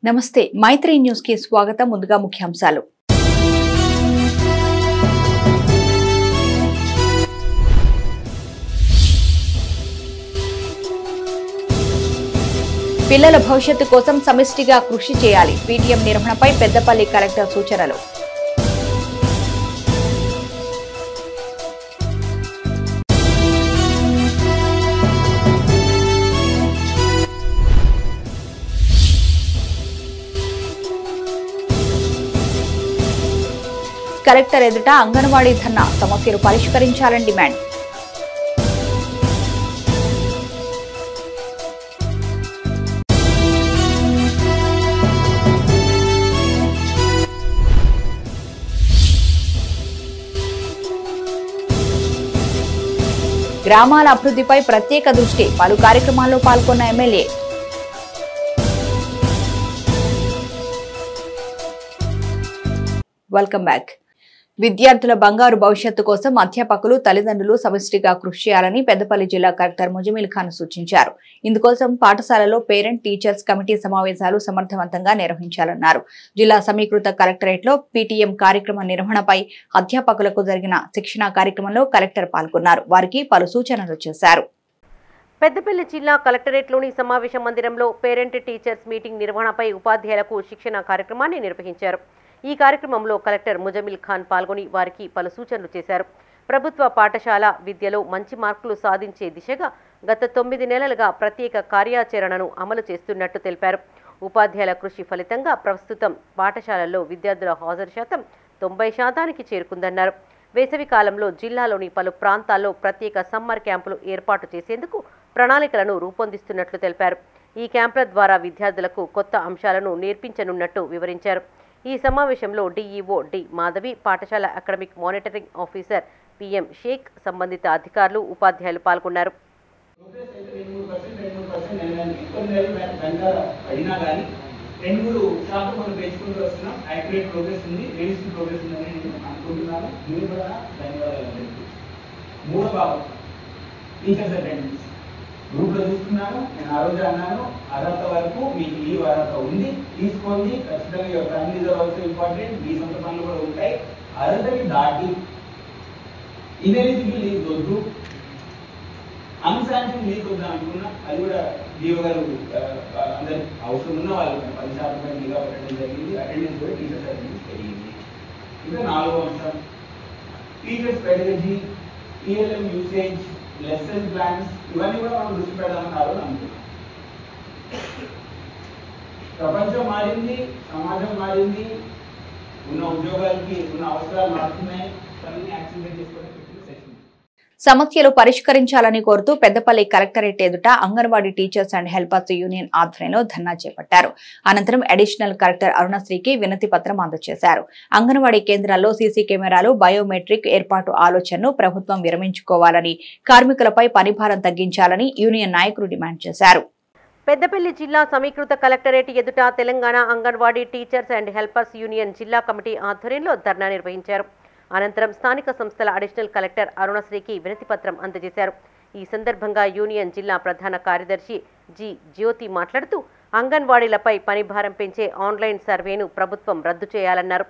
నమస్తే మైత్రి న్యూస్ కి స్వాగతం. ముందుగా ముఖ్యాంశాలు. పిల్లల భవిష్యత్తు కోసం సమిష్టిగా కృషి చేయాలి. పీటీఎం నిర్వహణపై పెద్దపల్లి కలెక్టర్ సూచనలు. కలెక్టర్ ఎదుట అంగన్వాడీ ధర్నా, సమస్యలు పరిష్కరించాలని డిమాండ్. గ్రామాల అభివృద్ధిపై ప్రత్యేక దృష్టి, పలు కార్యక్రమాల్లో పాల్గొన్న ఎమ్మెల్యే. Welcome back. విద్యార్థుల బంగారు భవిష్యత్తు కోసం అధ్యాపకులు, తల్లిదండ్రులు సమిష్టిగా కృషి చేయాలని పెద్దపల్లి జిల్లా కలెక్టర్ ముజమిల్ ఖాన్ సూచించారు. ఇందుకోసం పాఠశాలలో పేరెంట్ టీచర్స్ కమిటీ సమావేశాలు సమర్థవంతంగా నిర్వహించాలన్నారు. జిల్లా సమీకృత కలెక్టరేట్ లో పీటీఎం కార్యక్రమ నిర్వహణపై అధ్యాపకులకు జరిగిన శిక్షణ కార్యక్రమంలో కలెక్టర్ పాల్గొన్నారు. వారికి పలు సూచనలు చేశారు. పెద్దపల్లి జిల్లా కలెక్టరేట్లోని సమావేశ మందిరంలో పేరెంట్ టీచర్స్ మీటింగ్ నిర్వహణపై ఉపాధ్యాయులకు శిక్షణ కార్యక్రమాన్ని నిర్వహించారు. ఈ కార్యక్రమంలో కలెక్టర్ ముజమిల్ ఖాన్ పాల్గొని వారికి పలు సూచనలు చేశారు. ప్రభుత్వ పాఠశాల విద్యలో మంచి మార్కులు సాధించే దిశగా గత 9 నెలలుగా ప్రత్యేక కార్యాచరణను అమలు చేస్తున్నట్టు తెలిపారు. ఉపాధ్యాయుల కృషి ఫలితంగా ప్రస్తుతం పాఠశాలల్లో విద్యార్థుల హాజరు శాతం 90% చేరుకుందన్నారు. వేసవి కాలంలో జిల్లాలోని పలు ప్రాంతాల్లో ప్రత్యేక సమ్మర్ క్యాంపులు ఏర్పాటు చేసేందుకు ప్రణాళికలను రూపొందిస్తున్నట్లు తెలిపారు. ఈ క్యాంపుల ద్వారా విద్యార్థులకు కొత్త అంశాలను నేర్పించనున్నట్టు వివరించారు. ఈ సమావేశంలో డీఈఓ డి మాధవి, పాఠశాల academic monitoring officer PM Shaik, సంబంధిత అధికారులు, ఉపాధ్యాయులు పాల్గొన్నారు. గ్రూప్లో చూస్తున్నాను. నేను ఆ రోజు అన్నాను, అర్హత వరకు మీకు లీవ్ అర్హత ఉంది, తీసుకోండి. ఖచ్చితంగా your family is also important. మీ సొంత పనులు కూడా ఉంటాయి. అర్హతని దాటి ఇనెలిజిబుల్ లీవ్ వద్దు, అన్శాంక్షన్ లీవ్ వద్దాం అనుకున్నా. అది కూడా లీవ్ గారు అందరు అవసరం ఉన్న వాళ్ళు 10% లీవ్గా పెట్టడం జరిగింది. అటెండెన్స్ కూడా టీచర్స్ అటెండెన్స్ పెరిగింది. ఇంకా 4వ అంశం teachers pedagogy, TLM usage, lesson plans, ఇవన్నీ కూడా మనం దృష్టి పెడదామన్నారు అనుకుంటున్నాం. ప్రపంచం మారింది, సమాజం మారింది, ఉన్న ఉద్యోగాలకి ఉన్న అవసరాలు మారుతున్నాయి. దాన్ని యాక్సిడెంట్ చేసుకోవడం సమస్యలు పరిష్కరించాలని కోరుతూ పెద్దపల్లి కలెక్టరేట్ ఎదుట anganwadi teachers and helpers union ఆధ్వర్యంలో ధర్నా చేపట్టారు. అనంతరం అడిషనల్ కలెక్టర్ అరుణశ్రీకి వినతి పత్రం అందజేశారు. అంగన్వాడీ కేంద్రాల్లో సీసీ కెమెరాలు, బయోమెట్రిక్ ఏర్పాటు ఆలోచనను ప్రభుత్వం విరమించుకోవాలని, కార్మికులపై పనిభారం తగ్గించాలని యూనియన్ నాయకులు డిమాండ్ చేశారు. పెద్దపల్లి జిల్లా సమీకృత కలెక్టరేట్ ఎదుట Telangana Anganwadi teachers and helpers union జిల్లా కమిటీ ఆధ్వర్యంలో ధర్నా నిర్వహించారు. అనంతరం స్థానిక సంస్థల అడిషనల్ కలెక్టర్ అరుణశ్రీకి వినతి పత్రం అందజేశారు. ఈ సందర్భంగా యూనియన్ జిల్లా ప్రధాన కార్యదర్శి జి జ్యోతి మాట్లాడుతూ అంగన్వాడీలపై పనిభారం పెంచే ఆన్లైన్ సర్వేను ప్రభుత్వం రద్దు చేయాలన్నారు.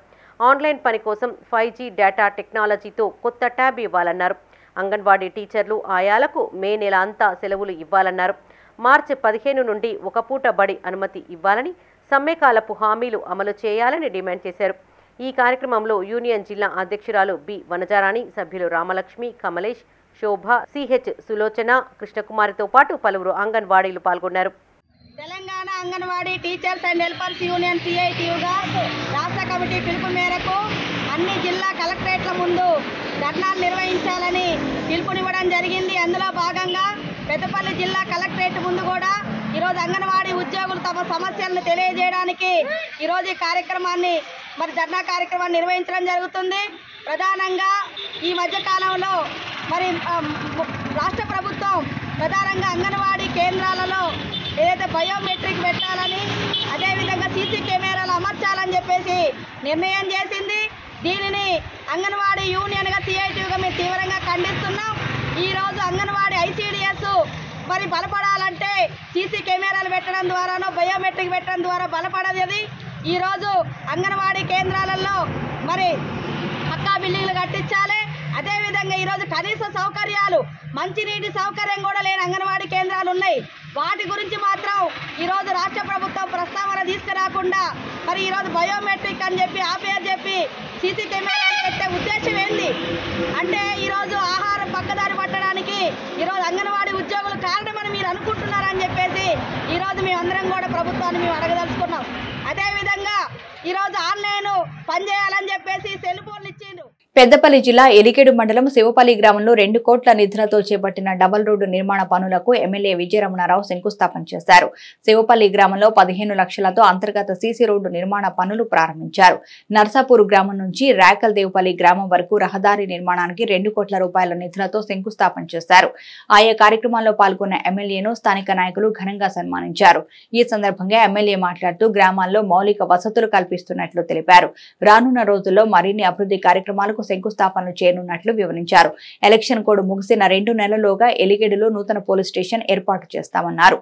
ఆన్లైన్ పని కోసం 5G డేటా టెక్నాలజీతో కొత్త ట్యాబ్ ఇవ్వాలన్నారు. అంగన్వాడీ టీచర్లు, ఆయాలకు మే నెల అంతా సెలవులు ఇవ్వాలన్నారు. మార్చి 15 నుండి ఒక పూట బడి అనుమతి ఇవ్వాలని, సమ్మెకాలపు హామీలు అమలు చేయాలని డిమాండ్ చేశారు. ఈ కార్యక్రమంలో యూనియన్ జిల్లా అధ్యక్షురాలు బి వనజారాణి, సభ్యులు రామలక్ష్మి, కమలేష్, శోభ, సిహెచ్ సులోచన, కృష్ణకుమారితో పాటు పలువురు అంగన్వాడీలు పాల్గొన్నారు. Telangana Anganwadi teachers and helpers union సిఐటియుగా రాష్ట్ర కమిటీ పిలుపు మేరకు అన్ని జిల్లా కలెక్టరేట్ల ముందు ధర్నాలు నిర్వహించాలని పిలుపునివ్వడం జరిగింది. అందులో భాగంగా పెద్దపల్లి జిల్లా కలెక్టరేట్ ముందు కూడా ఈరోజు అంగన్వాడీ ఉద్యోగులు తమ సమస్యలను తెలియజేయడానికి ఈరోజు ఈ కార్యక్రమాన్ని ధర్నా కార్యక్రమాన్ని నిర్వహించడం జరుగుతుంది. ప్రధానంగా ఈ మధ్యకాలంలో రాష్ట్ర ప్రభుత్వం ప్రధానంగా అంగన్వాడీ కేంద్రాలలో ఏదైతే బయోమెట్రిక్ పెట్టాలని, అదేవిధంగా సీసీ కెమెరాలు అమర్చాలని చెప్పేసి నిర్ణయం చేసింది. దీనిని అంగన్వాడీ యూనియన్గా సిఐటియుగా మేము తీవ్రంగా ఖండిస్తున్నాం. ఈరోజు అంగన్వాడీ ICDS మరి బలపడాలంటే సీసీ కెమెరాలు పెట్టడం ద్వారానో బయోమెట్రిక్ పెట్టడం ద్వారా బలపడేది. ఈరోజు అంగన్వాడీ కేంద్రాలలో మరి పక్కా బిల్డింగ్లు కట్టించాలి. అదేవిధంగా ఈరోజు కనీస సౌకర్యాలు మంచినీటి సౌకర్యం కూడా లేని అంగన్వాడీ కేంద్రాలు ఉన్నాయి. వాటి గురించి మాత్రం ఈరోజు రాష్ట్ర ప్రభుత్వం ప్రస్తావన తీసుకురాకుండా మరి ఈరోజు బయోమెట్రిక్ అని చెప్పి ఆ పేరు చెప్పి సీసీ కెమెరాలు పెట్టే ఉద్దేశం ఏంది అంటే ఈరోజు ఆహారం పక్కదారి పట్టడానికి ఈరోజు అంగన్వాడీ ఉద్యోగులు కారణమని మీరు అనుకుంటున్నారని చెప్పేసి ఈరోజు మేమందరం కూడా ప్రభుత్వాన్ని మేము అడగదలుచుకున్నాం. అదేవిధంగా ఈరోజు ఆన్లైన్ పనిచేయాలని చెప్పేసి సెల్ ఫోన్లు ఇచ్చిండ్రు. పెద్దపల్లి జిల్లా ఎలికేడు మండలం శివపల్లి గ్రామంలో 2 కోట్ల నిధులతో చేపట్టిన డబుల్ రోడ్డు నిర్మాణ పనులకు ఎమ్మెల్యే విజయరమణారావు శంకుస్థాపన చేశారు. శివపల్లి గ్రామంలో 15 లక్షలతో అంతర్గత సీసీ రోడ్డు నిర్మాణ పనులు ప్రారంభించారు. నర్సాపూర్ గ్రామం నుంచి రాకల్ దేవపల్లి గ్రామం వరకు రహదారి నిర్మాణానికి 2 కోట్ల రూపాయల నిధులతో శంకుస్థాపన చేశారు. ఆయా కార్యక్రమాల్లో పాల్గొన్న ఎమ్మెల్యేను స్థానిక నాయకులు ఘనంగా సన్మానించారు. ఈ సందర్భంగా ఎమ్మెల్యే మాట్లాడుతూ గ్రామాల్లో మౌలిక వసతులు కల్పిస్తున్నట్లు తెలిపారు. రానున్న రోజుల్లో మరిన్ని అభివృద్ధి కార్యక్రమాలకు శంకుస్థాపనలు చేయనున్నట్లు వివరించారు. ఎలక్షన్ కోడ్ ముగిసిన 2 నెలల్లోగా ఎలిగేడులో నూతన పోలీస్ స్టేషన్ ఏర్పాటు చేస్తామన్నారు.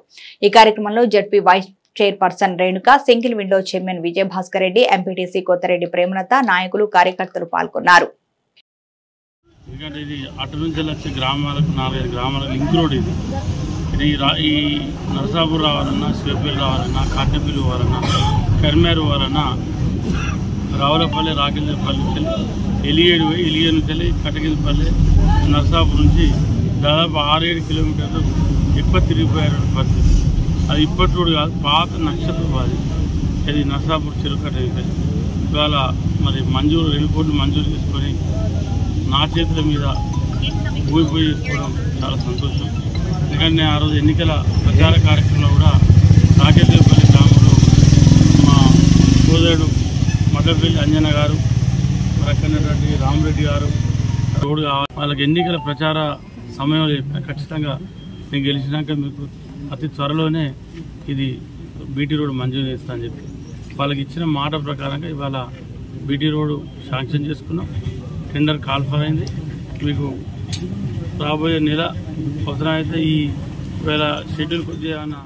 ఈ కార్యక్రమంలో ZP vice chairperson Renuka, single window chairman Vijayabhaskar Reddy, MPTC Kothareddy Premalatha, నాయకులు కార్యకర్తలు పాల్గొన్నారు. ఎందుకంటే ఇది అటు నుంచి వచ్చే గ్రామాలకు 4-5 గ్రామాలకు లింక్ రోడ్ ఇది. ఈ నరసాపూర్ రావాలన్నా, శివపల్లి రావాలన్నా, కాటేపల్లి పోవాలన్నా, కరిమేరు పోవాలన్నా, రావులపల్లి, రాకెళ్ళపల్లి, ఎలియేడు నుంచి కటగిరిపల్లి, నరసాపూర్ నుంచి దాదాపు 6-7 కిలోమీటర్లు ఎక్కువ తిరిగిపోయారు పరిస్థితి. అది ఇప్పటి రోడ్డు కాదు, పాత నక్షత్రం అది. ఇది నరసాపూర్ చెరుకట్ట. ఇవాళ మరి మంజూరు 2 కోట్లు మంజూరు చేసుకొని నా చేతుల మీద భూమి పూజ చేసుకోవడం చాలా సంతోషం. ఎందుకంటే ఆ రోజు ఎన్నికల ప్రచార కార్యక్రమంలో కూడా రాకేపల్లి గ్రామంలో మా సోదరుడు మదపల్లి అంజన గారు, రక్కనరెడ్డి రామరెడ్డి గారు రోడ్డు కావాలి, వాళ్ళకి ఎన్నికల ప్రచార సమయంలో ఖచ్చితంగా నేను గెలిచినాక మీకు అతి త్వరలోనే ఇది బీటీ రోడ్డు మంజూరు చేస్తా అని చెప్పి వాళ్ళకి ఇచ్చిన మాట ప్రకారంగా ఇవాళ బీటీ రోడ్డు శాంక్షన్ చేసుకున్నాం. టెండర్ కాల్ఫర్ అయింది. మీకు రాబోయే నెల అవసరమైతే ఈ వేళ షెడ్యూల్ కొద్దిగా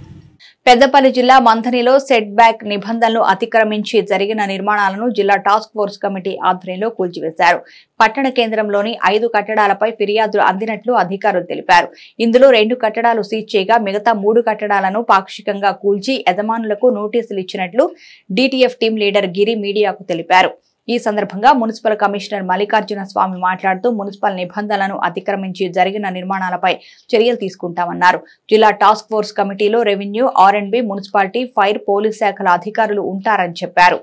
పెద్దపల్లి జిల్లా మంథనిలో సెట్ బ్యాక్ నిబంధనలు అతిక్రమించి జరిగిన నిర్మాణాలను జిల్లా టాస్క్ ఫోర్స్ కమిటీ ఆధ్వర్యంలో కూల్చివేశారు. పట్టణ కేంద్రంలోని 5 కట్టడాలపై ఫిర్యాదులు అందినట్లు అధికారులు తెలిపారు. ఇందులో 2 కట్టడాలు సీజ్ చేయగా మిగతా 3 కట్టడాలను పాక్షికంగా కూల్చి యజమానులకు నోటీసులు ఇచ్చినట్లు డీటీఎఫ్ టీం లీడర్ గిరి మీడియాకు తెలిపారు. ఈ సందర్భంగా మున్సిపల్ కమిషనర్ మల్లికార్జున స్వామి మాట్లాడుతూ మున్సిపల్ నిబంధనలను అతిక్రమించి జరిగిన నిర్మాణాలపై చర్యలు తీసుకుంటామన్నారు. జిల్లా టాస్క్ ఫోర్స్ కమిటీలో రెవెన్యూ, ఆర్ఎండ్బి, మున్సిపాలిటీ, ఫైర్, పోలీస్ శాఖల అధికారులు ఉంటారని చెప్పారు.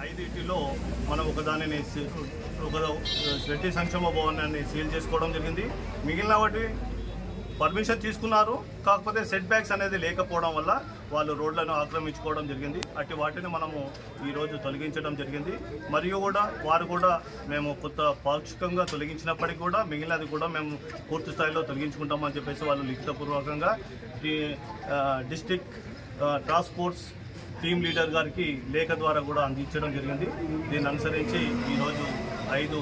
ఐదింటిలో మనం ఒకదానిని రెడ్డి సంక్షేమ భవనాన్ని సీల్ చేసుకోవడం జరిగింది. మిగిలిన వాటి పర్మిషన్ తీసుకున్నారు, కాకపోతే సెట్ బ్యాక్స్ అనేది లేకపోవడం వల్ల వాళ్ళు రోడ్లను ఆక్రమించుకోవడం జరిగింది. అట్టి వాటిని మనము ఈరోజు తొలగించడం జరిగింది. మరియు కూడా వారు కూడా మేము కొత్త పాక్షికంగా తొలగించినప్పటికీ కూడా మిగిలినది కూడా మేము పూర్తి స్థాయిలో తొలగించుకుంటామని చెప్పేసి వాళ్ళు లిఖితపూర్వకంగా district task force team leader గారికి లేఖ ద్వారా కూడా అందించడం జరిగింది. దీన్ని అనుసరించి ఈరోజు 5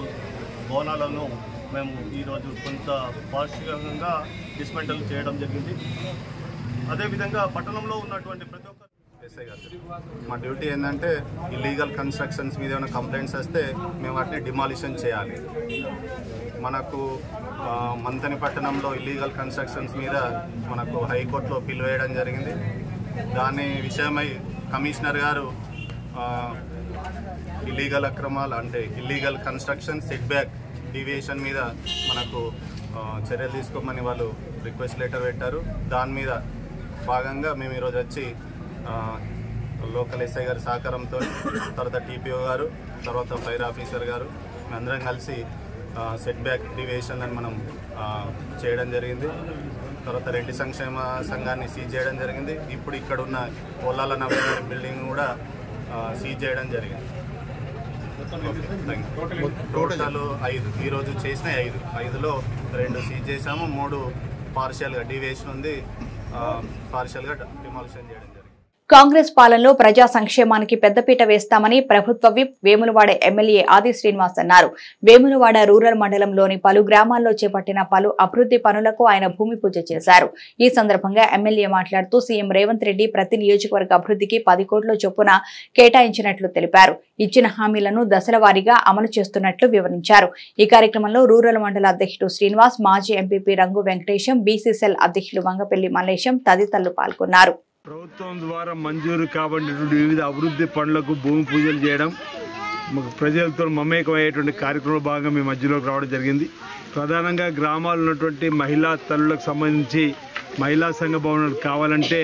భవనాలను మేము ఈరోజు కొంత పాక్షికంగా డిస్మెంటల్ చేయడం జరిగింది. అదేవిధంగా పట్టణంలో ఉన్నటువంటి ప్రతి ఒక్క ఎస్ఐ గారు మా డ్యూటీ ఏంటంటే ఇల్లీగల్ కన్స్ట్రక్షన్స్ మీద ఏమైనా కంప్లైంట్స్ వస్తే మేము వాటిని డిమాలిషన్ చేయాలి. మనకు మంతని పట్టణంలో ఇల్లీగల్ కన్స్ట్రక్షన్స్ మీద మనకు హైకోర్టులో పిల్ వేయడం జరిగింది. దాని విషయమై కమిషనర్ గారు ఇల్లీగల్ అక్రమాలు అంటే illegal construction set back deviation మీద మనకు చర్యలు తీసుకోమని వాళ్ళు రిక్వెస్ట్ లెటర్ పెట్టారు. దాని మీద భాగంగా మేము ఈరోజు వచ్చి లోకల్ ఎస్ఐ గారి సహకారంతో తర్వాత టీపీఓ గారు తర్వాత ఫైర్ ఆఫీసర్ గారు మేమందరం కలిసి సెట్ బ్యాక్ డివియేషన్ అని మనం చేయడం జరిగింది. తర్వాత రెడ్డి సంక్షేమ సంఘాన్ని సీజ్ చేయడం జరిగింది. ఇప్పుడు ఇక్కడ ఉన్న పొలాల నగర్ బిల్డింగ్ కూడా సీజ్ చేయడం జరిగింది. టోటల్ 5 ఈరోజు చేసిన 5లో 2 సీజ్ చేసాము, 3 పార్షియల్గా డివియేషన్ ఉంది, పార్షియల్గా డిమాలిషన్ చేయడం జరిగింది. కాంగ్రెస్ పాలనలో ప్రజా సంక్షేమానికి పెద్దపీట వేస్తామని ప్రభుత్వ విప్ వేములవాడ ఎమ్మెల్యే ఆది శ్రీనివాస్ అన్నారు. వేములవాడ రూరల్ మండలంలోని పలు గ్రామాల్లో చేపట్టిన పలు అభివృద్ధి పనులకు ఆయన భూమి పూజ చేశారు. ఈ సందర్భంగా ఎమ్మెల్యే మాట్లాడుతూ సీఎం రేవంత్ రెడ్డి ప్రతి నియోజకవర్గ అభివృద్ధికి 10 కోట్ల చొప్పున కేటాయించినట్లు తెలిపారు. ఇచ్చిన హామీలను దశల వారీగా అమలు చేస్తున్నట్లు వివరించారు. ఈ కార్యక్రమంలో రూరల్ మండల అధ్యక్షుడు శ్రీనివాస్, మాజీ ఎంపీపీ రంగు వెంకటేశం, బీసీసీఎల్ అధ్యక్షులు వంగపల్లి మల్లేశం తదితరులు పాల్గొన్నారు. ప్రభుత్వం ద్వారా మంజూరు కాబడినటువంటి వివిధ అభివృద్ధి పనులకు భూమి పూజలు చేయడం, ప్రజలతో మమేకమయ్యేటువంటి కార్యక్రమంలో భాగంగా మీ మధ్యలోకి రావడం జరిగింది. ప్రధానంగా గ్రామాల్లో ఉన్నటువంటి మహిళా తల్లులకు సంబంధించి మహిళా సంఘ భవనాలు కావాలంటే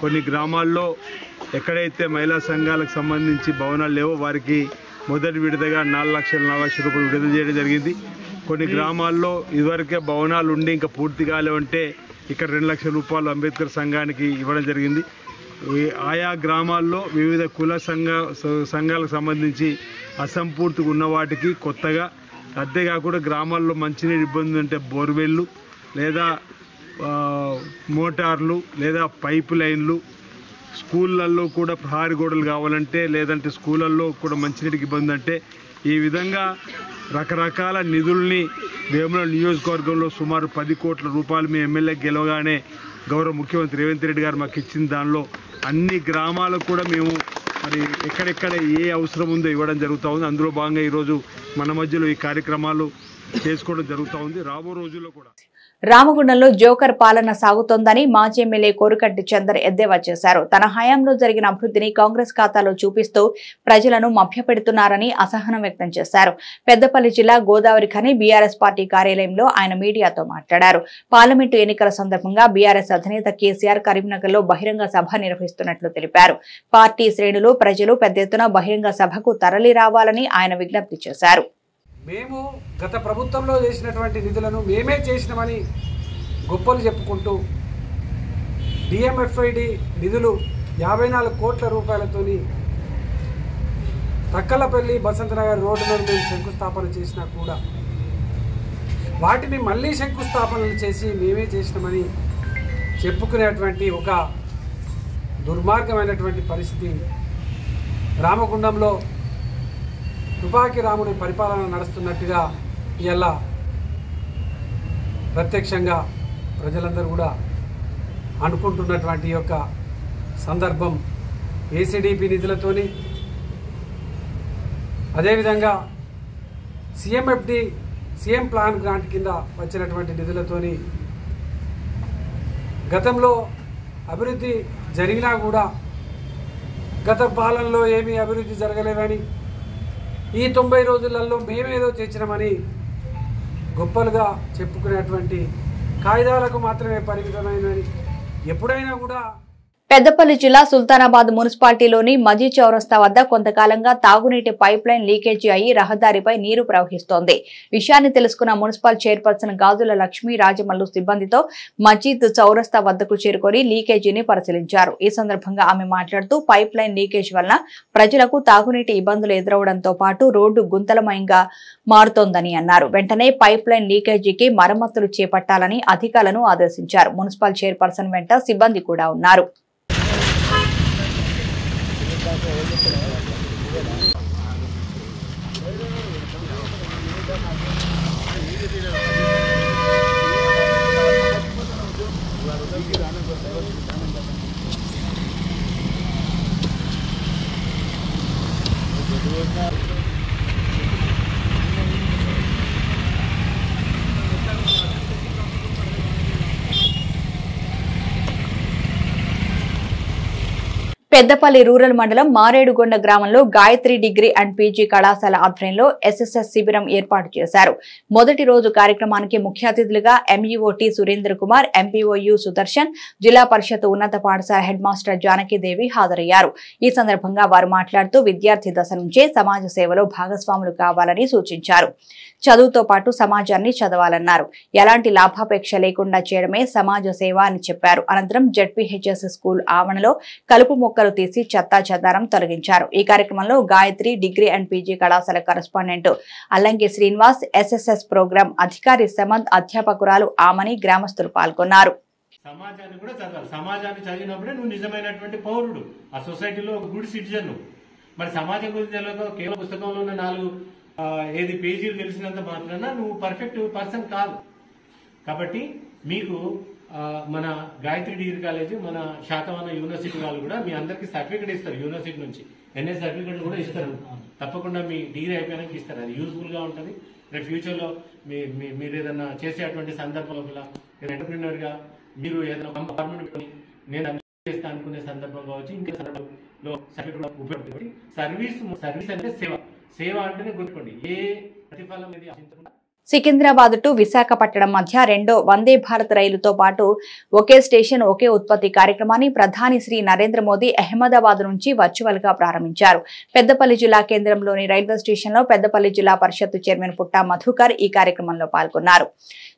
కొన్ని గ్రామాల్లో ఎక్కడైతే మహిళా సంఘాలకు సంబంధించి భవనాలు లేవో వారికి మొదటి విడతగా 4 లక్షల రూపాయలు విడుదల చేయడం జరిగింది. కొన్ని గ్రామాల్లో ఇదివరకే భవనాలు ఉండి ఇంకా పూర్తి కాలేవంటే ఇక్కడ 2 లక్షల రూపాయలు అంబేద్కర్ సంఘానికి ఇవ్వడం జరిగింది. ఆయా గ్రామాల్లో వివిధ కుల సంఘాలకు సంబంధించి అసంపూర్తిగా ఉన్న వాటికి కొత్తగా, అంతేకాకుండా గ్రామాల్లో మంచినీరు ఇబ్బంది ఉంటే బోర్వెల్లు లేదా మోటార్లు లేదా పైపు లైన్లు, స్కూళ్ళల్లో కూడా ప్రహారీ గోడలు కావాలంటే లేదంటే స్కూళ్ళల్లో కూడా మంచినీటికి ఇబ్బంది అంటే ఈ విధంగా రకరకాల నిధుల్ని వేముల నియోజకవర్గంలో సుమారు 10 కోట్ల రూపాయలు మీ ఎమ్మెల్యే గెలవగానే గౌరవ ముఖ్యమంత్రి రేవంత్ రెడ్డి గారు మాకు ఇచ్చిన దానిలో అన్ని గ్రామాలకు కూడా మేము మరి ఎక్కడెక్కడ ఏ అవసరం ఉందో ఇవ్వడం జరుగుతూ ఉంది. అందులో భాగంగా ఈరోజు మన మధ్యలో ఈ కార్యక్రమాలు చేసుకోవడం జరుగుతూ ఉంది. రాబో రోజుల్లో కూడా రామగుండంలో జోకర్ పాలన సాగుతోందని మాజీ ఎమ్మెల్యే కోరుకంటి చందర్ ఎద్దేవా చేశారు. తన హయాంలో జరిగిన అభివృద్ధిని కాంగ్రెస్ ఖాతాలో చూపిస్తూ ప్రజలను మభ్యపెడుతున్నారని అసహనం వ్యక్తం చేశారు. పెద్దపల్లి జిల్లా గోదావరి ఖని బీఆర్ఎస్ పార్టీ కార్యాలయంలో ఆయన మీడియాతో మాట్లాడారు. పార్లమెంటు ఎన్నికల సందర్భంగా బీఆర్ఎస్ అధినేత కేసీఆర్ కరీంనగర్లో బహిరంగ సభ నిర్వహిస్తున్నట్లు తెలిపారు. పార్టీ శ్రేణులు, ప్రజలు పెద్ద ఎత్తున బహిరంగ సభకు తరలి రావాలని ఆయన విజ్ఞప్తి చేశారు. మేము గత ప్రభుత్వంలో చేసినటువంటి నిధులను మేమే చేసినామని గొప్పలు చెప్పుకుంటూ డిఎంఎఫ్ఐడి నిధులు 54 కోట్ల రూపాయలతోని తక్కలపల్లి బసంతనగర్ రోడ్డులో మేము శంకుస్థాపన చేసినా కూడా వాటిని మళ్ళీ శంకుస్థాపనలు చేసి మేమే చేసినామని చెప్పుకునేటువంటి ఒక దుర్మార్గమైనటువంటి పరిస్థితి రామగుండంలో తుపాకీ రాముడి పరిపాలన నడుస్తున్నట్టుగా ఇలా ప్రత్యక్షంగా ప్రజలందరూ కూడా అనుకుంటున్నటువంటి యొక్క సందర్భం ఏసీడీపీ నిధులతోని, అదేవిధంగా సీఎం ప్లాన్ గ్రాంట్ కింద వచ్చినటువంటి నిధులతోని గతంలో అభివృద్ధి జరిగినా కూడా గత పాలనలో ఏమీ అభివృద్ధి జరగలేదని, ఈ 90 రోజులలో మేమేదో చేసినామని గొప్పలుగా చెప్పుకునేటువంటి కాయిదాలకు మాత్రమే పరిమితమైనవి. ఎప్పుడైనా కూడా పెద్దపల్లి జిల్లా సుల్తానాబాద్ మున్సిపాలిటీలోని మజీ చౌరస్తా వద్ద కొంతకాలంగా తాగునీటి పైప్ లైన్ లీకేజీ అయ్యి రహదారిపై నీరు ప్రవహిస్తోంది. విషయాన్ని తెలుసుకున్న మున్సిపల్ చైర్పర్సన్ గాజుల లక్ష్మీ రాజమల్లు సిబ్బందితో మజీద్ చౌరస్తా వద్దకు చేరుకొని లీకేజీని పరిశీలించారు. ఈ సందర్భంగా ఆమె మాట్లాడుతూ పైప్ లైన్ లీకేజ్ వలన ప్రజలకు తాగునీటి ఇబ్బందులు ఎదురవడంతో పాటు రోడ్డు గుంతలమయంగా మారుతోందని అన్నారు. వెంటనే పైప్ లైన్ లీకేజీకి మరమ్మతులు చేపట్టాలని అధికారులను ఆదేశించారు. మున్సిపల్ చైర్పర్సన్ వెంట సిబ్బంది కూడా ఉన్నారు. పెద్దపల్లి రూరల్ మండలం మారేడుగొండ గ్రామంలో గాయత్రి డిగ్రీ అండ్ పీజీ కళాశాల ఆధ్వర్యంలో ఎస్ఎస్ఎస్ శిబిరం ఏర్పాటు చేశారు. మొదటి రోజు కార్యక్రమానికి ముఖ్య అతిథులుగా ఎంఈఓటి సురేంద్ర కుమార్, ఎంపీఓయు సుదర్శన్, జిల్లా పరిషత్ ఉన్నత పాఠశాల హెడ్ మాస్టర్ జానకిదేవి హాజరయ్యారు. ఈ సందర్భంగా వారు మాట్లాడుతూ విద్యార్థి దశ నుంచే సమాజ సేవలో భాగస్వాములు కావాలని సూచించారు. చదువుతో పాటు సమాజాన్ని చదవాలన్నారు. ఎలాంటి లాభాపేక్ష లేకుండా చేయడమే సమాజ సేవ అని చెప్పారు. అనంతరం జెడ్పీహెచ్ఎస్ స్కూల్ ఆవరణలో కలుపు మొక్కలు తీసి చెత్తా చెదారం తొలగించారు. ఈ కార్యక్రమంలో గాయత్రి డిగ్రీ అండ్ పీజీ కళాశాల correspondent Allanki Srinivas, SSS programme అధికారి సమంత్, అధ్యాపకురాలు ఆమని, గ్రామస్తులు పాల్గొన్నారు. సమాజాన్ని కూడా చదవాలి. సమాజాన్ని చదివినప్పుడే నువ్వు నిజమైనటువంటి పౌరుడు, ఆ సొసైటీలో ఒక గుడ్ సిటిజన్. మరి సమాజం గురించి తెలియక కేవలం పుస్తకంలో ఉన్న 4 పేజీలు తెలిసినంత మాత్రాన నువ్వు పర్ఫెక్ట్ పర్సన్ కాదు. కాబట్టి మీకు మన గాయత్రి డిగ్రీ కాలేజ్, మన శాతవాన యూనివర్సిటీ వాళ్ళు కూడా మీ అందరికి సర్టిఫికేట్ ఇస్తారు. యూనివర్సిటీ నుంచి ఎన్ఎస్ సర్టిఫికేట్ కూడా ఇస్తారు. తప్పకుండా మీ డిగ్రీ అయిపోయాక ఇస్తారు. అది యూజ్ఫుల్ గా ఉంటుంది. రేపు ఫ్యూచర్ లో మీరు ఏదైనా చేసేటువంటి సందర్భంలో ఎంటర్ప్రినర్ గా మీరు ఏదైనా గవర్నమెంట్ నేను చేస్తా అనుకునే సందర్భం కావచ్చు, ఇంకా సందర్భంలో సర్టిఫికేట్ ఉపయోగపడుతుంది. సర్వీస్ అంటే సేవ అంటేనే గుర్తుకోండి. ఏ ప్రతిఫలం అనేది ఆశించకుండా. సికింద్రాబాద్ టు విశాఖపట్నం మధ్య 2వ వందే భారత్ రైలుతో పాటు ఒకే స్టేషన్ ఒకే ఉత్పత్తి కార్యక్రమాన్ని ప్రధాని శ్రీ నరేంద్ర మోదీ అహ్మదాబాద్ నుంచి వర్చువల్ గా ప్రారంభించారు. పెద్దపల్లి జిల్లా కేంద్రంలోని రైల్వే స్టేషన్ లో పెద్దపల్లి జిల్లా పరిషత్ చైర్మన్ పుట్టా మధుకర్ ఈ కార్యక్రమంలో పాల్గొన్నారు.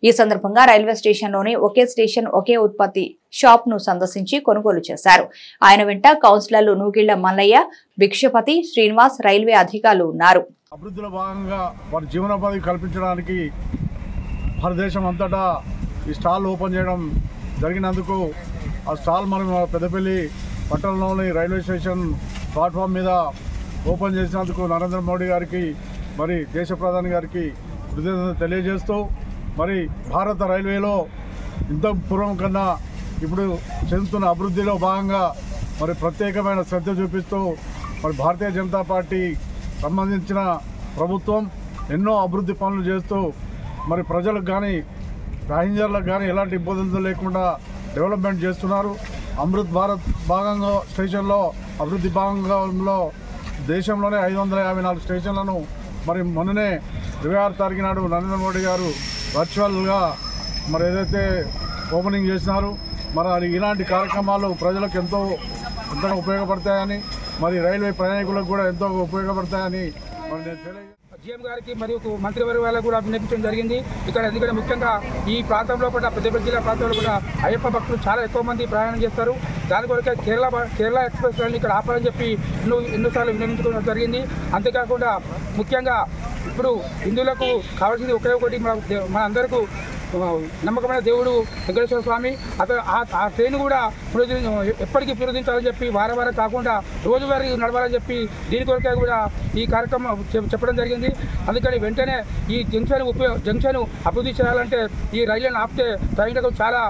ఈ సందర్భంగా రైల్వే స్టేషన్ లోని ఒకే స్టేషన్ ఒకే ఉత్పత్తి షాప్ ను సందర్శించి కొనుగోలు చేశారు. ఆయన వెంట కౌన్సిలర్లు నూగిళ్ల మల్లయ్య, భిక్షపతి, శ్రీనివాస్, రైల్వే అధికారులు ఉన్నారు. అభివృద్ధిలో భాగంగా వారి జీవనోపాధి కల్పించడానికి భారతదేశం అంతటా ఈ స్టాల్ ఓపెన్ చేయడం జరిగినందుకు ఆ స్టాల్ మనం పెద్దపల్లి పట్టణంలోని రైల్వే స్టేషన్ ప్లాట్ఫామ్ మీద ఓపెన్ చేసినందుకు నరేంద్ర మోడీ గారికి, మరి దేశ ప్రధాని గారికి కృతజ్ఞతలు తెలియజేస్తూ, మరి భారత రైల్వేలో ఇంత పూర్వం కన్నా ఇప్పుడు చెందుతున్న అభివృద్ధిలో భాగంగా మరి ప్రత్యేకమైన శ్రద్ధ చూపిస్తూ మరి భారతీయ జనతా పార్టీ సంబంధించిన ప్రభుత్వం ఎన్నో అభివృద్ధి పనులు చేస్తూ మరి ప్రజలకు కానీ ప్యాసింజర్లకు కానీ ఎలాంటి ఇబ్బందులు లేకుండా డెవలప్మెంట్ చేస్తున్నారు. అమృత్ భారత్ భాగంగా స్టేషన్లో అభివృద్ధి భాగంలో దేశంలోనే 554 స్టేషన్లను మరి మొన్ననే 26 తారీఖు నాడు నరేంద్ర మోడీ గారు వర్చువల్గా మరి ఏదైతే ఓపెనింగ్ చేసినారు, మరి ఇలాంటి కార్యక్రమాలు ప్రజలకు ఎంతో ఉపయోగపడతాయని, మరి రైల్వే ప్రయాణికులకు కూడా ఎంతో ఉపయోగపడతాయని మరి నేను తెలియజేస్తాను. జీఎం గారికి మరియు మంత్రివర్గ వాళ్ళకు కూడా విన్నపించడం జరిగింది. ఇక్కడ ఎందుకంటే ముఖ్యంగా ఈ ప్రాంతంలో కూడా పెద్దపల్లి జిల్లా ప్రాంతంలో కూడా అయ్యప్ప భక్తులు చాలా ఎక్కువ మంది ప్రయాణం చేస్తారు. దాని కొరకే కేరళ ఎక్స్ప్రెస్ రైలు ఇక్కడ ఆపాలని చెప్పి ఎన్నోసార్లు విన్నవించుకోవడం జరిగింది. అంతేకాకుండా ముఖ్యంగా ఇప్పుడు హిందువులకు కావాల్సింది ఒకే ఒకటి, మన అందరికీ నమ్మకమైన దేవుడు వెంకటేశ్వర స్వామి. ఆ ట్రైన్ కూడా ఎప్పటికీ పునరుద్ధరించాలని చెప్పి వారం కాకుండా రోజువారీ నడవాలని చెప్పి దీని కొరకే కూడా ఈ కార్యక్రమం చెప్పడం జరిగింది. అందుకని వెంటనే ఈ జంక్షన్ అభివృద్ధి చేయాలంటే ఈ రైళ్లను ఆపితే ప్రయాణికులకు చాలా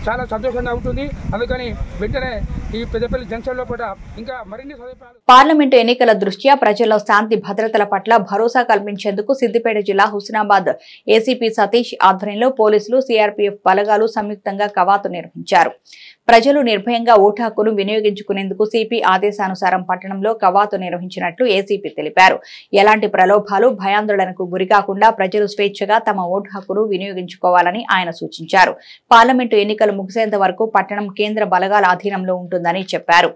చాలా సంతోషంగా ఉంటుంది. అందుకని వెంటనే ఈ పెద్దపల్లి జంక్షన్ లో కూడా ఇంకా మరిన్ని సదుపాయాలు. పార్లమెంటు ఎన్నికల దృష్ట్యా ప్రజల్లో శాంతి భద్రతల పట్ల భరోసా కల్పించేందుకు సిద్దిపేట జిల్లా హుస్నాబాద్ ఏసీపీ సతీష్ ఆధ్వర్యంలో పోలీసులు, సిఆర్పీఎఫ్ బలగాలు సంయుక్తంగా కవాతు నిర్వహించారు. ప్రజలు నిర్భయంగా ఓటు హక్కును వినియోగించుకునేందుకు సిపి ఆదేశానుసారం పట్టణంలో కవాతు నిర్వహించినట్లు ఏసీపీ తెలిపారు. ఎలాంటి ప్రలోభాలు, భయాందోళనకు గురికాకుండా ప్రజలు స్వేచ్ఛగా తమ ఓటు హక్కును వినియోగించుకోవాలని ఆయన సూచించారు. పార్లమెంటు ఎన్నికలు ముగిసేంత వరకు పట్టణం కేంద్ర బలగాల అధీనంలో ఉంటుందని చెప్పారు.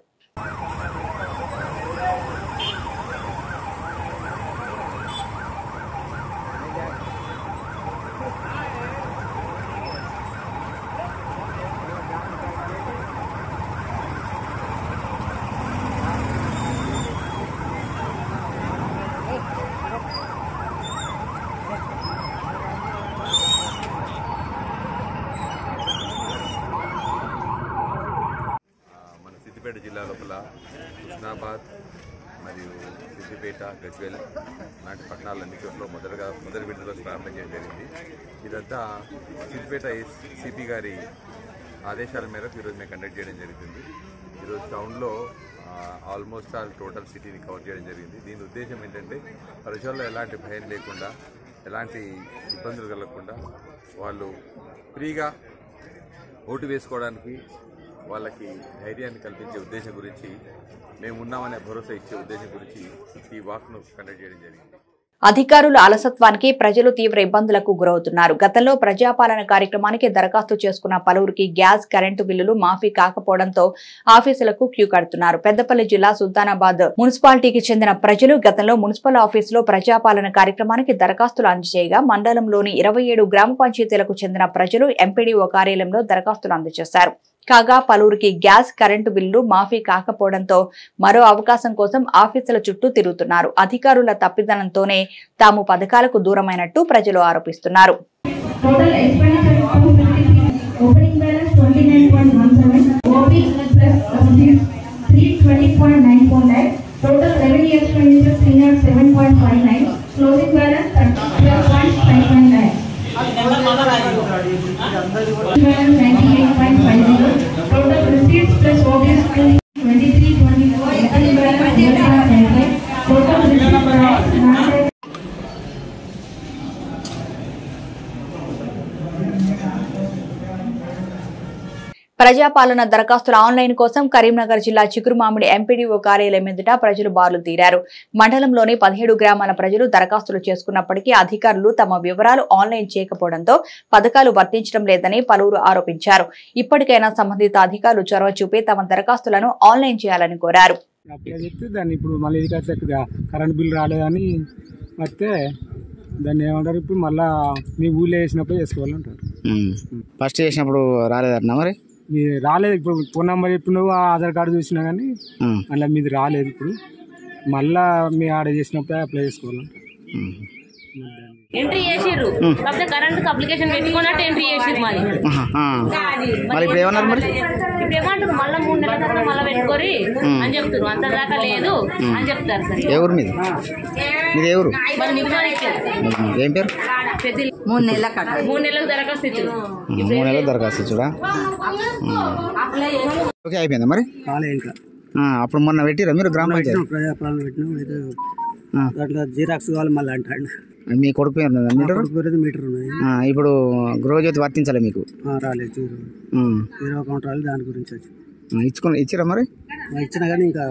సిద్దిపేట జిల్లా లోపల హుస్నాబాద్ మరియు సిద్దిపేట, గజ్వేల్ లాంటి పట్టణాలన్నీ చోట్ల మొదటి విడతలో ప్రారంభం చేయడం జరిగింది. ఇదంతా సిద్దిపేట సిపి గారి ఆదేశాల మేరకు ఈరోజు మేము కండక్ట్ చేయడం జరుగుతుంది. ఈరోజు టౌన్లో ఆల్మోస్ట్ ఆల్ టోటల్ సిటీని కవర్ చేయడం జరిగింది. దీని ఉద్దేశం ఏంటంటే ప్రజల్లో ఎలాంటి భయం లేకుండా, ఎలాంటి ఇబ్బందులు కలగకుండా వాళ్ళు ఫ్రీగా ఓటు వేసుకోవడానికి వాళ్ళకి ధైర్యాన్ని కల్పించే ఉద్దేశం గురించి, మేము ఉన్నామనే భరోసా ఇచ్చే ఉద్దేశం గురించి ఈ వాక్ను కండక్ట్ చేయడం జరిగింది. అధికారుల అలసత్వానికి ప్రజలు తీవ్ర ఇబ్బందులకు గురవుతున్నారు. గతంలో ప్రజాపాలన కార్యక్రమానికి దరఖాస్తు చేసుకున్న పలువురికి గ్యాస్, కరెంటు బిల్లులు మాఫీ కాకపోవడంతో ఆఫీసులకు క్యూ కడుతున్నారు. పెద్దపల్లి జిల్లా సుల్తానాబాద్ మున్సిపాలిటీకి చెందిన ప్రజలు గతంలో మున్సిపల్ ఆఫీసులో ప్రజాపాలన కార్యక్రమానికి దరఖాస్తులు అందజేయగా మండలంలోని 27 గ్రామ పంచాయతీలకు చెందిన ప్రజలు ఎంపీడీఓ కార్యాలయంలో దరఖాస్తులు అందజేశారు. కాగా పలువురికి గ్యాస్, కరెంటు బిల్లు మాఫీ కాకపోవడంతో మరో అవకాశం కోసం ఆఫీసుల చుట్టూ తిరుగుతున్నారు. అధికారుల తప్పిదనంతోనే తాము పథకాలకు దూరమైనట్టు ప్రజలు ఆరోపిస్తున్నారు. ప్రజాపాలన దరఖాస్తుల ఆన్లైన్ కోసం కరీంనగర్ జిల్లా చిగురుమామిడి ఎంపీడీఓ కార్యాలయం ఎదుట ప్రజలు బారులు తీరారు. మండలంలోని 17 గ్రామాల ప్రజలు దరఖాస్తులు చేసుకున్నప్పటికీ అధికారులు తమ వివరాలు ఆన్లైన్ చేయకపోవడంతో పథకాలు వర్తించడం లేదని పలువురు ఆరోపించారు. ఇప్పటికైనా సంబంధిత అధికారులు చొరవ చూపి తమ దరఖాస్తులను ఆన్లైన్ చేయాలని కోరారు. ఇప్పుడు మళ్ళీ కరెంట్ బిల్ రాలేదని వస్తే దాన్ని ఏమంటారు, ఇప్పుడు మళ్ళా మీ ఊళ్ళో వేసినప్పుడు చేసుకోవాలంటారు. ఫస్ట్ చేసినప్పుడు రాలేదన్నా, మరి రాలేదు. ఇప్పుడు ఫోన్ నెంబర్ చెప్పినావు, ఆధార్ కార్డు చూసినా కానీ మళ్ళీ మీది రాలేదు. ఇప్పుడు మళ్ళా మీ ఆర్డర్ చేసినప్పుడే అప్లై చేసుకోవాలంటారు. ఎంట్రీ చేసిర్రు, కాకపోతే కరెంట్ అప్లికేషన్ పెట్టుకున్నట్టు ఎంట్రీ చేసిర్రు. మరి ఇప్పుడు ఏమన్నారు, మరి ఇప్పుడు ఏమంటారు, మళ్ళీ 3 నెలల తర్వాత మళ్ళీ పెట్టుకోరి అని చెప్తారు. అంత దాకా లేదు అని చెప్తారు. సార్ ఏ ఊరు మీది? మీది ఏ ఊరు? ఏం పేరు? 3 నెలలకు దరఖాస్తు ఇచ్చారు. 3 నెలలకు దరఖాస్తు ఇచ్చుడా? ఓకే, అయిపోయిందా మరి? ఇంకా అప్పుడు మొన్న పెట్టిరా మీరు గ్రామ పంచాయతీ? ప్రజాపాలన పెట్టినా దాంట్లో జిరాక్స్ కావాలి మళ్ళీ అంటాడు. మీ కొడుకు పేరు మీటర్ ఉన్నది. ఇప్పుడు గృహజ్యోతి వర్తించాలి మీకు? రాలేదు, జీరో అకౌంట్ రాలేదు. దాని గురించి వచ్చి ఇచ్చిరా మరి? ఇచ్చినా కానీ ఇంకా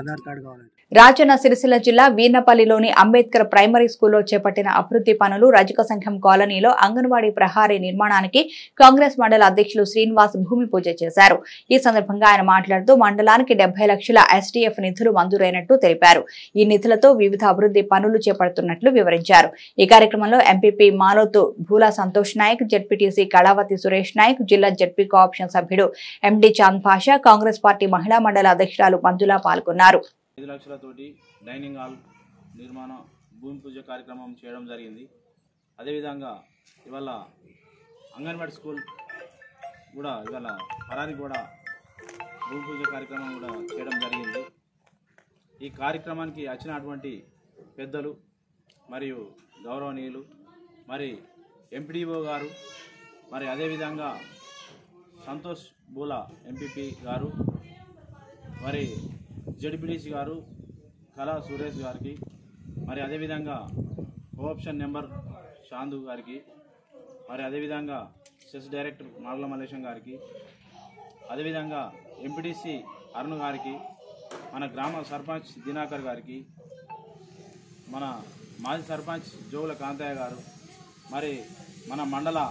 ఆధార్ కార్డు కావాలి. రాజన్న సిరిసిల్ల జిల్లా వీర్నపల్లిలోని అంబేద్కర్ ప్రైమరీ స్కూల్లో చేపట్టిన అభివృద్ధి పనులు రజక సంఘం కాలనీలో అంగన్వాడీ ప్రహారీ నిర్మాణానికి కాంగ్రెస్ మండల అధ్యక్షులు శ్రీనివాస్ భూమి పూజ చేశారు. ఈ సందర్భంగా ఆయన మాట్లాడుతూ మండలానికి 70 లక్షల SDF నిధులు మంజూరైనట్టు తెలిపారు. ఈ నిధులతో వివిధ అభివృద్ధి పనులు చేపడుతున్నట్లు వివరించారు. ఈ కార్యక్రమంలో ఎంపీపీ మాలోతు భూలా సంతోష్ నాయక్, జెడ్పీటీసీ కళావతి సురేష్ నాయక్, జిల్లా జెడ్పీ కోఆప్షన్ సభ్యుడు MD చాంద్ పాషా, కాంగ్రెస్ పార్టీ మహిళా మండల అధ్యక్షురాలు మంజులా పాల్గొన్నారు. 5 లక్షలతోటి డైనింగ్ హాల్ నిర్మాణ భూమి పూజ కార్యక్రమం చేయడం జరిగింది. అదేవిధంగా ఇవాళ అంగన్వాడీ స్కూల్ కూడా ఇవాళ పరారి కూడా భూమి పూజ కార్యక్రమం కూడా చేయడం జరిగింది. ఈ కార్యక్రమానికి వచ్చినటువంటి పెద్దలు మరియు గౌరవనీయులు, మరి ఎంపీడీఓ గారు, మరి అదేవిధంగా సంతోష్ బూలా ఎంపీపీ గారు, మరి జెడ్పీటీసీ గారు కళా సురేష్ గారికి, మరి అదేవిధంగా కోఆప్షన్ నెంబర్ చాందు గారికి, మరి అదేవిధంగా సెస్ డైరెక్టర్ మాగుల మల్లేశం గారికి, అదేవిధంగా ఎంపీటీసీ అరుణ్ గారికి, మన గ్రామ సర్పంచ్ దినాకర్ గారికి, మన మాజీ సర్పంచ్ జోగుల కాంతయ్య గారు, మరి మన మండల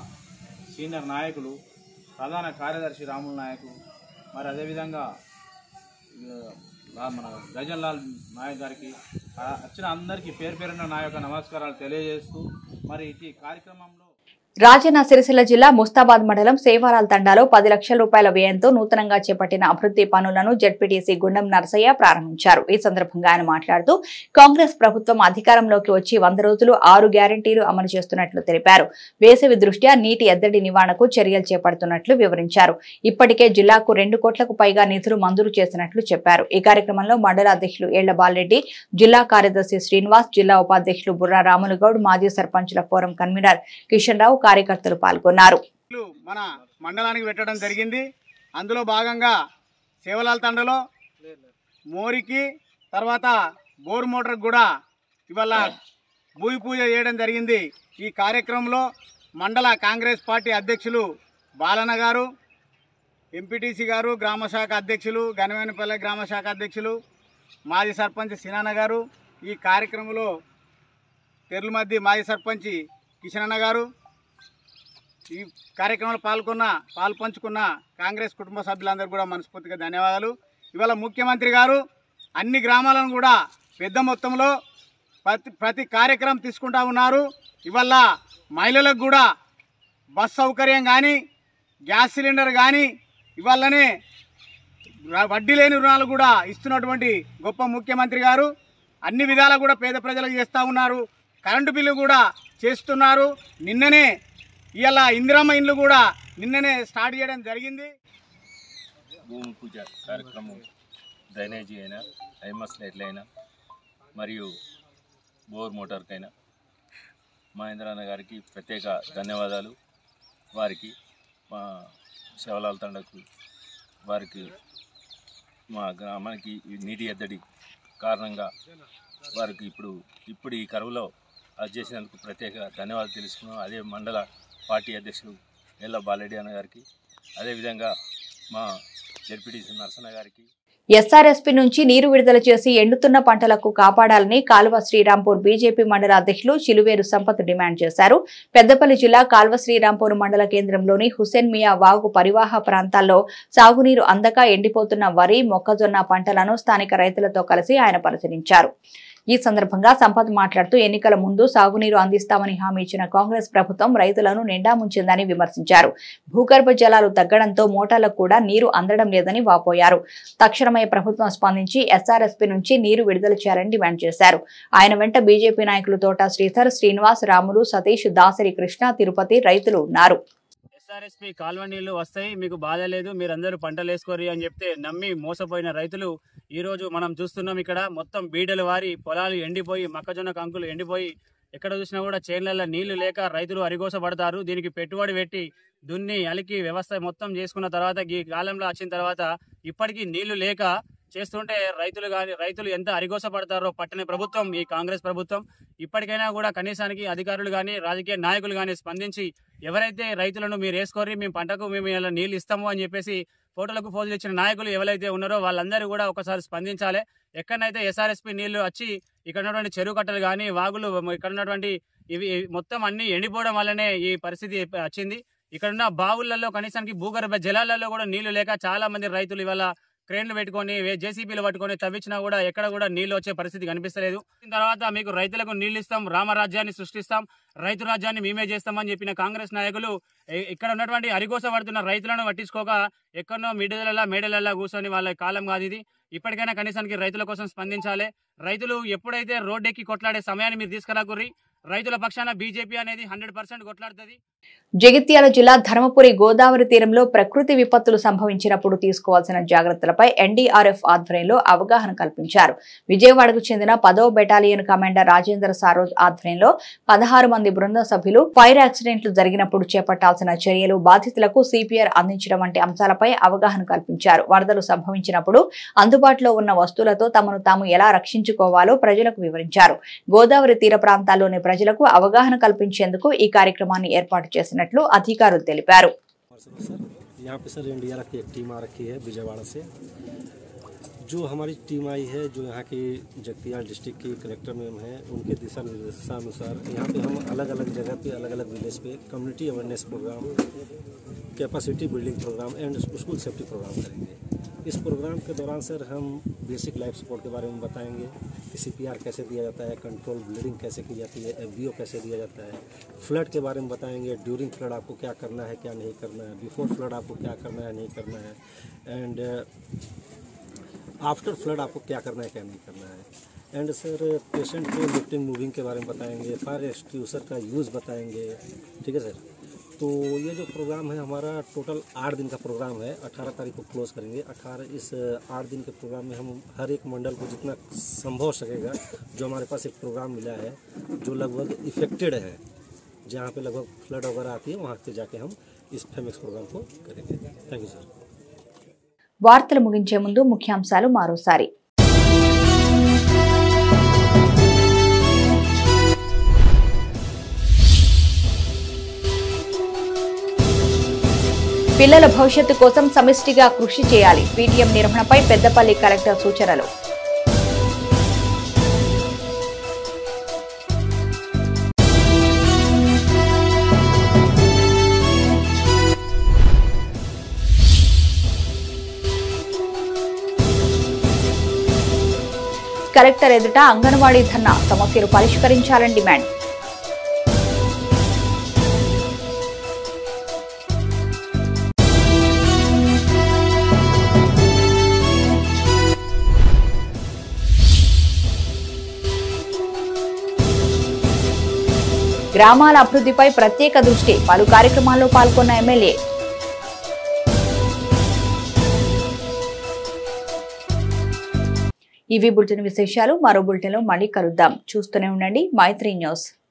సీనియర్ నాయకులు, ప్రధాన కార్యదర్శి రాముల నాయకు, మరి అదేవిధంగా మన గజన్ లాల్ నాయక్ గారికి, వచ్చిన అందరికీ పేరు పేరున నా యొక్క నమస్కారాలు తెలియజేస్తూ, మరి ఈ కార్యక్రమంలో రాజన్న సిరిసిల్ల జిల్లా ముస్తాబాద్ మండలం సేవాలాల్ తండాలో 10 లక్షల రూపాయల వ్యయంతో నూతనంగా చేపట్టిన అభివృద్ధి పనులను జెడ్పీటీసీ గుండం నరసయ్య ప్రారంభించారు. ఈ సందర్భంగా ఆయన మాట్లాడుతూ కాంగ్రెస్ ప్రభుత్వం అధికారంలోకి వచ్చి 100 రోజులు 6 గ్యారంటీలు అమలు చేస్తున్నట్లు తెలిపారు. వేసవి దృష్ట్యా నీటి ఎద్దడి నివారణకు చర్యలు చేపడుతున్నట్లు వివరించారు. ఇప్పటికే జిల్లాకు 2 కోట్లకు పైగా నిధులు మంజూరు చేసినట్లు చెప్పారు. ఈ కార్యక్రమంలో మండల అధ్యక్షులు ఏళ్ల బాలరెడ్డి, జిల్లా కార్యదర్శి శ్రీనివాస్, జిల్లా ఉపాధ్యక్షులు బుర్రా రాములుగౌడ్, మాజీ సర్పంచుల ఫోరం కన్వీనర్ కిషన్ రావు, కార్యకర్తలు పాల్గొన్నారు. మన మండలానికి పెట్టడం జరిగింది. అందులో భాగంగా సేవలాల్ తండలో మోరికి తర్వాత బోర్ మోటార్ కూడా ఇవాళ భూమి పూజ చేయడం జరిగింది. ఈ కార్యక్రమంలో మండల కాంగ్రెస్ పార్టీ అధ్యక్షులు బాలన్న గారు, ఎంపీటీసీ గారు, గ్రామ శాఖ అధ్యక్షులు, గనవేనపల్లె గ్రామ శాఖ అధ్యక్షులు, మాజీ సర్పంచ్ సినాన్న గారు, ఈ కార్యక్రమంలో తెర్లుమద్ది మాజీ సర్పంచ్ కిషనన్న గారు, ఈ కార్యక్రమంలో పాల్పంచుకున్న కాంగ్రెస్ కుటుంబ సభ్యులందరూ కూడా మనస్ఫూర్తిగా ధన్యవాదాలు. ఇవాళ ముఖ్యమంత్రి గారు అన్ని గ్రామాలను కూడా పెద్ద మొత్తంలో ప్రతి కార్యక్రమం తీసుకుంటా ఉన్నారు. ఇవాళ మహిళలకు కూడా బస్ సౌకర్యం కానీ, గ్యాస్ సిలిండర్ కానీ, ఇవాళనే వడ్డీ లేని రుణాలు కూడా ఇస్తున్నటువంటి గొప్ప ముఖ్యమంత్రి గారు అన్ని విధాలా కూడా పేద ప్రజలకు చేస్తూ ఉన్నారు. కరెంటు బిల్లు కూడా చేస్తున్నారు. నిన్ననే ఇవాళ ఇందిరమ్మ ఇండ్లు కూడా నిన్ననే స్టార్ట్ చేయడం జరిగింది. భూమి పూజ కార్యక్రమం డ్రైనేజీ అయినా, ఐఎంఎస్ లైట్లు అయినా, మరియు బోర్ మోటార్కైనా మహేంద్రన్న గారికి ప్రత్యేక ధన్యవాదాలు. వారికి మా శివలాల్ తండకు వారికి మా గ్రామానికి నీటి ఎద్దడి కారణంగా వారికి ఇప్పుడు ఈ కరువులో అది చేసినందుకు ప్రత్యేక ధన్యవాదాలు తెలుసుకున్నాం. అదే మండల పార్టీ అధ్యక్షులు ఎల్ల బాలరెడ్డి అన్న గారికి, అదేవిధంగా మా జెడ్పీటీసీ నరసన్న గారికి. ఎస్ఆర్ఎస్పీ నుంచి నీరు విడుదల చేసి ఎండుతున్న పంటలకు కాపాడాలని కాల్వ శ్రీరాంపూర్ బీజేపీ మండల అధ్యక్షులు చిలువేరు సంపత్ డిమాండ్ చేశారు. పెద్దపల్లి జిల్లా కాల్వ శ్రీరాంపూర్ మండల కేంద్రంలోని హుసేన్ మియా వాగు పరివాహ ప్రాంతాల్లో సాగునీరు అందక ఎండిపోతున్న వరి, మొక్కజొన్న పంటలను స్థానిక రైతులతో కలిసి ఆయన పరిశీలించారు. ఈ సందర్భంగా సంపత్ మాట్లాడుతూ ఎన్నికల ముందు సాగునీరు అందిస్తామని హామీ ఇచ్చిన కాంగ్రెస్ ప్రభుత్వం రైతులను నిండా ముంచిందని విమర్శించారు. భూగర్భ జలాలు తగ్గడంతో మోటార్లకు కూడా నీరు అందడం లేదని వాపోయారు. తక్షణమే ప్రభుత్వం స్పందించి ఎస్ఆర్ఎస్పీ నుంచి నీరు విడుదల చేయాలని డిమాండ్ చేశారు. ఆయన వెంట బీజేపీ నాయకులు తోట శ్రీధర్, శ్రీనివాస్, రాములు, సతీష్, దాసరి కృష్ణ, తిరుపతి రైతులు ఉన్నారు. ఎస్ఆర్ఎస్పీ కాల్వ నీళ్లు వస్తాయి, మీకు బాధ లేదు, మీరందరూ పంటలు వేసుకోరు అని చెప్తే నమ్మి మోసపోయిన రైతులు ఈ రోజు మనం చూస్తున్నాం. ఇక్కడ మొత్తం బీడలు వారి పొలాలు ఎండిపోయి, మొక్కజొన్న కంకులు ఎండిపోయి, ఎక్కడ చూసినా కూడా చేన్లలో నీళ్లు లేక రైతులు అరిగోసపడతారు. దీనికి పెట్టుబడి పెట్టి దున్ని అలికి వ్యవస్థ మొత్తం చేసుకున్న తర్వాత ఈ కాలంలో వచ్చిన తర్వాత ఇప్పటికీ నీళ్లు లేక చేస్తుంటే రైతులు ఎంత అరిగోసపడతారో పట్టణ ప్రభుత్వం, ఈ కాంగ్రెస్ ప్రభుత్వం ఇప్పటికైనా కూడా కనీసానికి అధికారులు కానీ, రాజకీయ నాయకులు కానీ స్పందించి ఎవరైతే రైతులను మీరు వేసుకోరి, మేము పంటకు మేము ఇలా నీళ్లు ఇస్తాము అని చెప్పేసి ఫోటోలకు ఫోజులు ఇచ్చిన నాయకులు ఎవరైతే ఉన్నారో వాళ్ళందరూ కూడా ఒకసారి స్పందించాలి. ఎక్కడైతే ఎస్ఆర్ఎస్పీ నీళ్లు వచ్చి ఇక్కడ ఉన్నటువంటి చెరువు కట్టలు కానీ, వాగులు, ఇక్కడ ఉన్నటువంటి ఇవి మొత్తం అన్ని ఎండిపోవడం వల్లనే ఈ పరిస్థితి వచ్చింది. ఇక్కడున్న బావులలో కనీసానికి భూగర్భ జలాలలో కూడా నీళ్లు లేక చాలా మంది రైతులు ఇవాళ క్రేన్లు పెట్టుకొని, జేసీబీలు పట్టుకొని తవ్వించినా కూడా ఎక్కడ కూడా నీళ్లు వచ్చే పరిస్థితి కనిపిస్తలేదు. తర్వాత మీకు రైతులకు నీళ్లు ఇస్తాం, రామరాజ్యాన్ని సృష్టిస్తాం, రైతు రాజ్యాన్ని మేమే చేస్తామని చెప్పిన కాంగ్రెస్ నాయకులు ఇక్కడ ఉన్నటువంటి అరిగోస పడుతున్న రైతులను పట్టించుకోక ఎక్కడో మేడలల్లా కూర్చొని వాళ్ళ కాలం కాదు ఇది. ఇప్పటికైనా కనీసానికి రైతుల కోసం స్పందించాలి. రైతులు ఎప్పుడైతే రోడ్డెక్కి కొట్లాడే సమయాన్ని మీరు తీసుకురాకుర్రి, రైతుల పక్షాన బీజేపీ అనేది 100% కొట్లాడుతుంది. జగిత్యాల జిల్లా ధర్మపురి గోదావరి తీరంలో ప్రకృతి విపత్తులు సంభవించినప్పుడు తీసుకోవాల్సిన జాగ్రత్తలపై ఎన్డీఆర్ఎఫ్ ఆధ్వర్యంలో అవగాహన కల్పించారు. విజయవాడకు చెందిన 10వ బెటాలియన్ కమాండర్ రాజేంద్ర సారోజ్ ఆధ్వర్యంలో 16 మంది బృందం సభ్యులు ఫైర్ యాక్సిడెంట్లు జరిగినప్పుడు చేపట్టాల్సిన చర్యలు, బాధితులకు సిపిఆర్ అందించడం వంటి అంశాలపై అవగాహన కల్పించారు. వరదలు సంభవించినప్పుడు అందుబాటులో ఉన్న వస్తువులతో తమను తాము ఎలా రక్షించుకోవాలో ప్రజలకు వివరించారు. గోదావరి తీర ప్రాంతాల్లోని ప్రజలకు అవగాహన కల్పించేందుకు ఈ కార్యక్రమాన్ని ఏర్పాటు చేసినట్లు అధికారులు తెలిపారు. यहाँ पे सर एनडीआरएफ की एक टीम आ रखी है विजयवाड़ा से। जो हमारी टीम आई है, जो यहाँ की जगतियाल डिस्ट्रिक्ट की कलेक्टर मैम है, उनके दिशा निर्देशानुसार यहाँ पे हम अलग अलग जगह पे, अलग अलग विलेज पे community awareness programme, capacity building programme and school safety programme करेंगे। इस प्रोग्राम के दौरान सर हम बेसिक लाइफ सपोर्ट के बारे में बताएंगे कि सीपीआर कैसे दिया जाता है, कंट्रोल ब्लीडिंग कैसे की जाती है, एफबीओ कैसे दिया जाता है, फ्लड के बारे में बताएंगे, ड्यूरिंग फ्लड आपको क्या करना है, क्या नहीं करना है, बिफोर फ्लड आपको क्या करना है, नहीं करना है, एंड आफ्टर फ्लड आपको क्या करना है, क्या नहीं करना है, एंड सर पेशेंट को लिफ्टिंग मूविंग के बारे में बताएंगे, फायर एक्सटिंग्विशर का यूज़ बताएंगे। ठीक है सर। तो ये जो प्रोग्राम है हमारा टोटल 8 दिन का प्रोग्राम है। 18 तारीख को क्लोज करेंगे। इस 8 दिन के प्रोग्राम में हम हर एक मंडल को जितना संभव हो सकेगा, जो हमारे पास एक प्रोग्राम मिला है जो लगभग इफेक्टेड है, जहाँ पे लगभग फ्लड वगैरह आती है, वहाँ पे जाके हम इस फेमिक्स प्रोग्राम को करेंगे। Thank you sir. వార్తలు ముగించే ముందు ముఖ్యాంశాలు మరోసారి. పిల్లల భవిష్యత్తు కోసం సమిష్టిగా కృషి చేయాలి. పీటీఎం నిర్వహణపై పెద్దపల్లి కలెక్టర్ సూచనలు. కలెక్టర్ ఎదుట అంగన్వాడీ ధర్నా, సమస్యలు పరిష్కరించాలని డిమాండ్. గ్రామాల అభివృద్ధిపై ప్రత్యేక దృష్టి, పలు కార్యక్రమాల్లో పాల్గొన్న ఎమ్మెల్యే. ఇవి బులెటిన్ విశేషాలు. మరో బులెటిన్లో మళ్ళీ కలుద్దాం. చూస్తూనే ఉండండి మైత్రి న్యూస్.